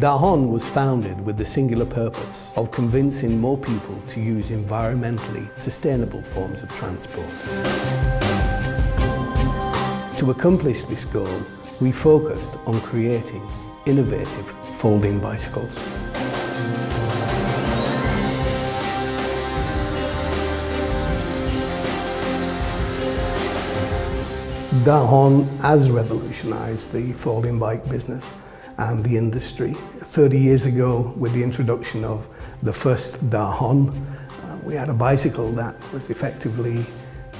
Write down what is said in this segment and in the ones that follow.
Dahon was founded with the singular purpose of convincing more people to use environmentally sustainable forms of transport. To accomplish this goal, we focused on creating innovative folding bicycles. Dahon has revolutionized the folding bike business and the industry. 30 years ago, with the introduction of the first Dahon, we had a bicycle that was effectively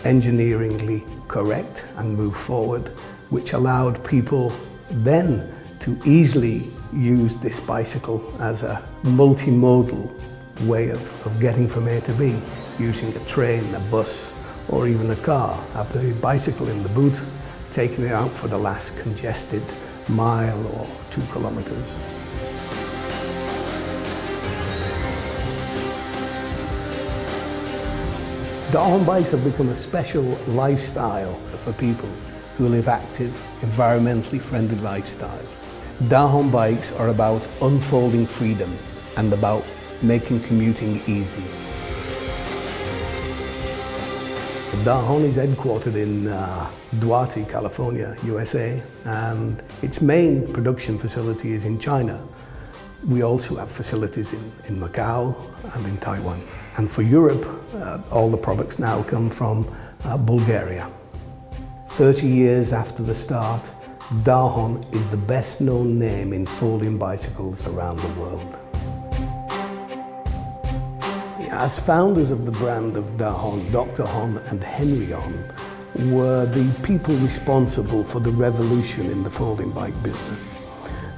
engineeringly correct and moved forward, which allowed people then to easily use this bicycle as a multimodal way of getting from A to B, using a train, a bus, or even a car. Have the bicycle in the boot, taking it out for the last congested mile or 2 kilometers. Dahon bikes have become a special lifestyle for people who live active, environmentally friendly lifestyles. Dahon bikes are about unfolding freedom and about making commuting easy. Dahon is headquartered in Duarte, California, USA, and its main production facility is in China. We also have facilities in Macau and in Taiwan. And for Europe, all the products now come from Bulgaria. 30 years after the start, Dahon is the best known name in folding bicycles around the world. As founders of the brand of Dahon, Dr. Hon and Henry Hon were the people responsible for the revolution in the folding bike business.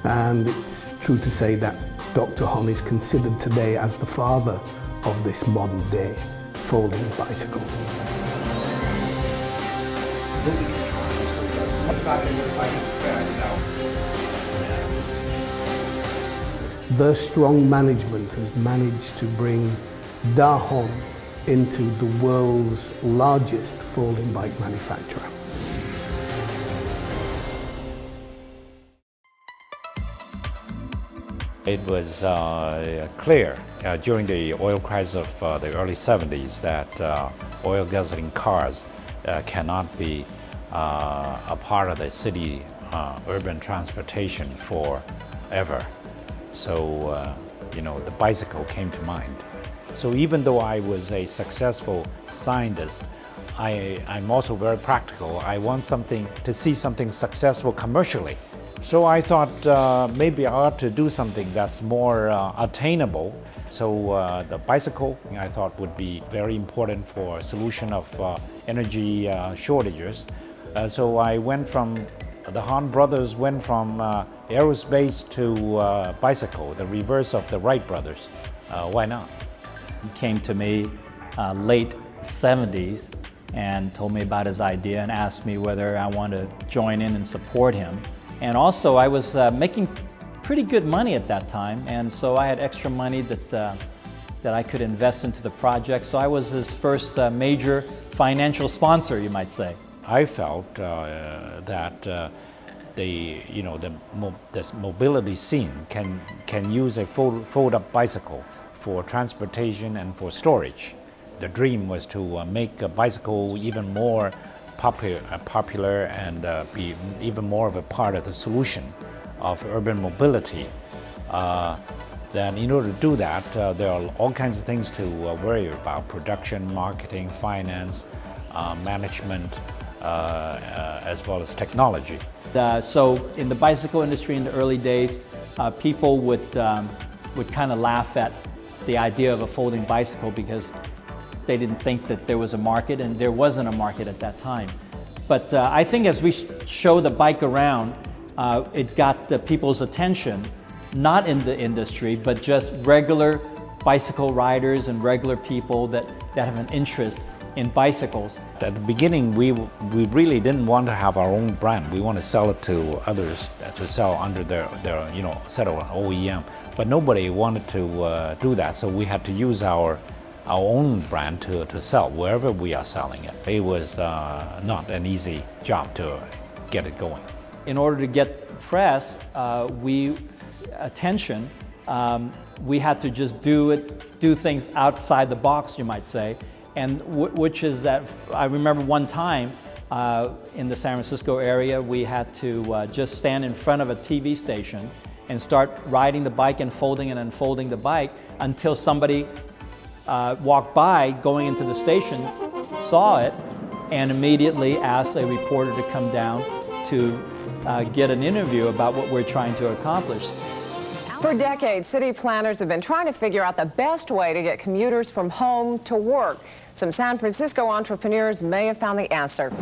And it's true to say that Dr. Hon is considered today as the father of this modern day folding bicycle. Their strong management has managed to bring Dahon into the world's largest folding bike manufacturer. It was clear during the oil crisis of the early 70s that oil gasoline cars cannot be a part of the city urban transportation forever. So, the bicycle came to mind. So even though I was a successful scientist, I'm also very practical. I want to see something successful commercially. So I thought maybe I ought to do something that's more attainable. So the bicycle, I thought, would be very important for a solution of energy shortages. So I went from, the Hahn brothers went from aerospace to bicycle, the reverse of the Wright brothers. Why not? He came to me late 70s and told me about his idea and asked me whether I wanted to join in and support him. And also I was making pretty good money at that time, and so I had extra money that I could invest into the project. So I was his first major financial sponsor, you might say. I felt that this mobility scene can use a fold-up bicycle for transportation and for storage. The dream was to make a bicycle even more popular and be even more of a part of the solution of urban mobility. Then in order to do that, there are all kinds of things to worry about: production, marketing, finance, management, as well as technology. So in the bicycle industry in the early days, people would kind of laugh at the idea of a folding bicycle because they didn't think that there was a market, and there wasn't a market at that time. But I think as we show the bike around, it got the people's attention, not in the industry, but just regular bicycle riders and regular people that have an interest in bicycles. At the beginning, we really didn't want to have our own brand. We want to sell it to others, to sell under their set of OEM. But nobody wanted to do that, so we had to use our own brand to sell wherever we are selling it. It was not an easy job to get it going. In order to get press, we attention, we had to just do things outside the box, you might say, and which is that I remember one time in the San Francisco area, we had to just stand in front of a TV station and start riding the bike and folding and unfolding the bike until somebody walked by going into the station, saw it, and immediately asked a reporter to come down to get an interview about what we're trying to accomplish. For decades, city planners have been trying to figure out the best way to get commuters from home to work. Some San Francisco entrepreneurs may have found the answer.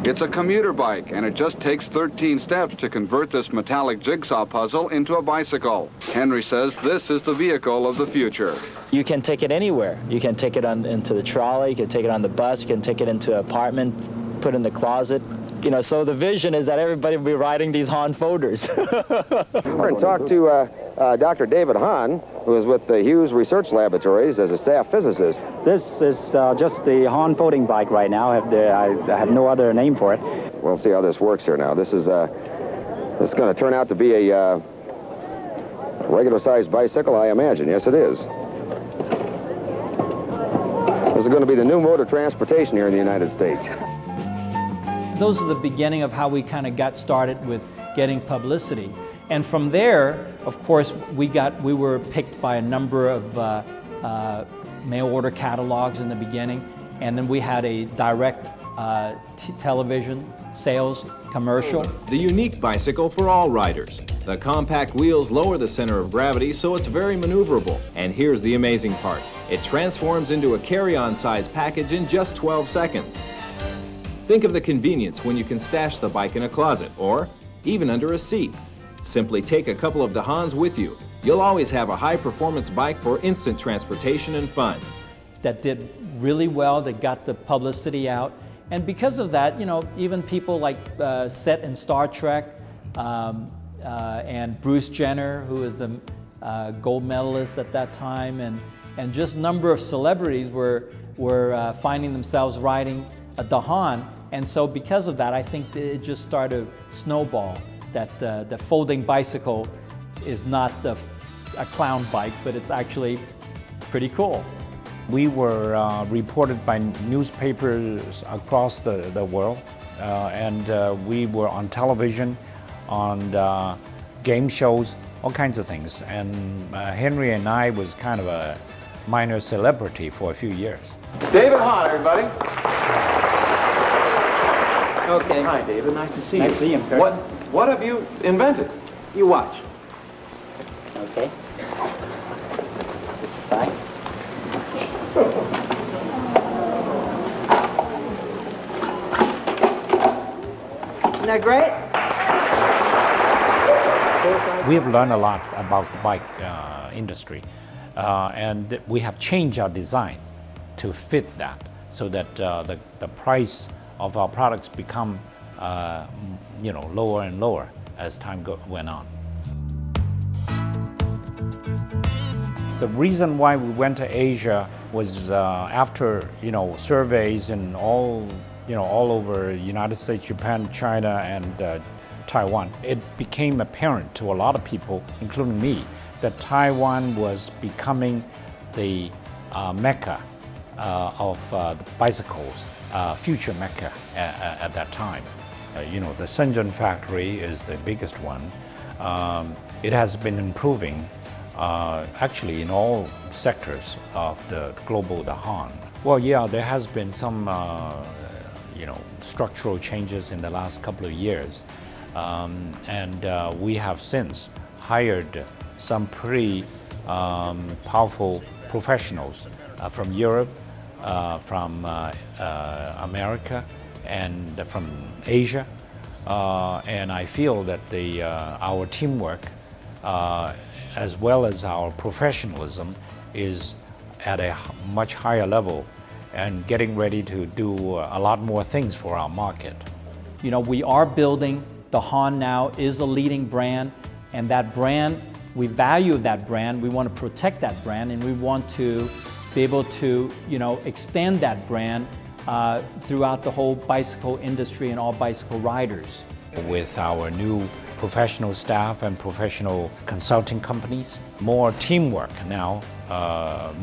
It's a commuter bike, and it just takes 13 steps to convert this metallic jigsaw puzzle into a bicycle. Henry says this is the vehicle of the future. You can take it anywhere. You can take it into the trolley, you can take it on the bus, you can take it into an apartment, put it in the closet. You know, so the vision is that everybody will be riding these Dahon folders. We're going to talk to Dr. David Dahon, who is with the Hughes Research Laboratories as a staff physicist. This is just the Dahon folding bike right now. I have no other name for it. We'll see how this works here now. This is going to turn out to be a regular-sized bicycle, I imagine. Yes, it is. This is going to be the new mode of transportation here in the United States. Those are the beginning of how we kind of got started with getting publicity. And from there, of course, we were picked by a number of mail order catalogs in the beginning, and then we had a direct television sales commercial. The unique bicycle for all riders. The compact wheels lower the center of gravity, so it's very maneuverable. And here's the amazing part. It transforms into a carry-on size package in just 12 seconds. Think of the convenience when you can stash the bike in a closet or even under a seat. Simply take a couple of Dahons with you. You'll always have a high-performance bike for instant transportation and fun. That did really well, that got the publicity out. And because of that, you know, even people like Set in Star Trek and Bruce Jenner, who was the gold medalist at that time, and just a number of celebrities were finding themselves riding a Dahon. And so because of that, I think it just started to snowball, that the folding bicycle is not a clown bike, but it's actually pretty cool. We were reported by newspapers across the world, and we were on television, on game shows, all kinds of things. And Henry and I was kind of a minor celebrity for a few years. David Dahon, everybody. Okay. Hi, David. Nice to see you. Nice to see you, Kurt. What have you invented? You watch. Okay. Fine. Isn't that great? We have learned a lot about the bike industry, and we have changed our design to fit that, so that the price of our products become lower and lower as time went on. The reason why we went to Asia was after surveys in all over United States, Japan, China, and Taiwan. It became apparent to a lot of people, including me, that Taiwan was becoming the mecca of the bicycles, future mecca at that time. The Shenzhen factory is the biggest one. It has been improving actually in all sectors of the global Dahon. Well, yeah, there has been some structural changes in the last couple of years, and we have since hired some pretty powerful professionals from Europe, from America, and from Asia, and I feel that our teamwork as well as our professionalism is at a much higher level and getting ready to do a lot more things for our market. We are building. Dahon now is a leading brand, and that brand, we value that brand, we want to protect that brand, and we want to be able to extend that brand throughout the whole bicycle industry and all bicycle riders. With our new professional staff and professional consulting companies. More teamwork now,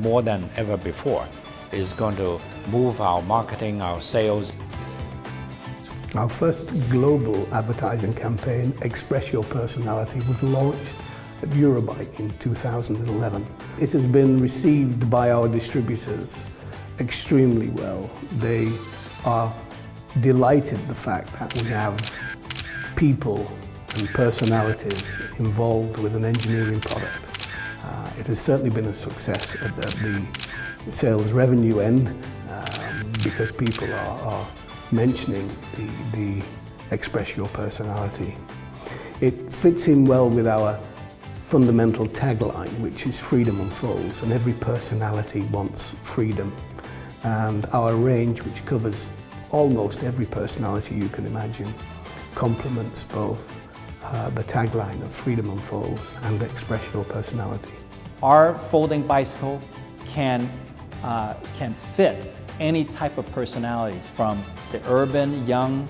more than ever before, is going to move our marketing, our sales. Our first global advertising campaign, Express Your Personality, was launched at Eurobike in 2011. It has been received by our distributors extremely well. They are delighted the fact that we have people and personalities involved with an engineering product. It has certainly been a success at the sales revenue end because people are mentioning the Express Your Personality. It fits in well with our fundamental tagline, which is freedom unfolds, and every personality wants freedom. And our range, which covers almost every personality you can imagine, complements both the tagline of freedom unfolds and Express Your Personality. Our folding bicycle can fit any type of personalities, from the urban, young,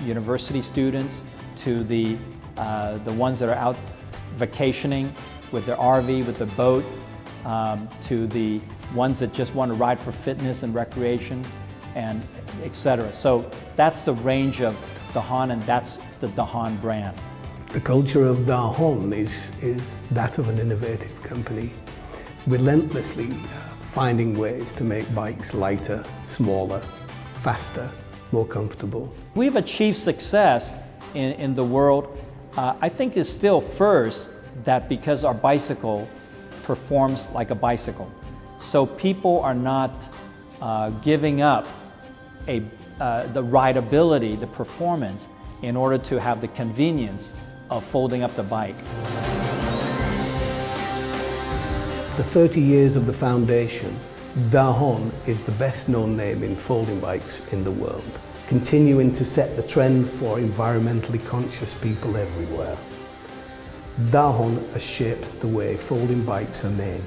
university students to the ones that are out vacationing with their RV, with the boat, to the ones that just want to ride for fitness and recreation, and etc. So that's the range of Dahon, and that's the Dahon brand. The culture of Dahon is that of an innovative company, relentlessly finding ways to make bikes lighter, smaller, faster, more comfortable. We've achieved success in the world, I think is still first that because our bicycle performs like a bicycle. So people are not giving up the rideability, the performance, in order to have the convenience of folding up the bike. For 30 years of the foundation, Dahon is the best known name in folding bikes in the world, continuing to set the trend for environmentally conscious people everywhere. Dahon has shaped the way folding bikes are made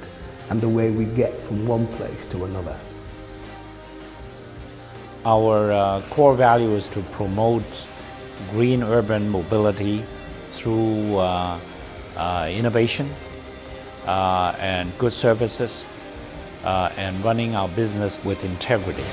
and the way we get from one place to another. Our core value is to promote green urban mobility through innovation and good services and running our business with integrity.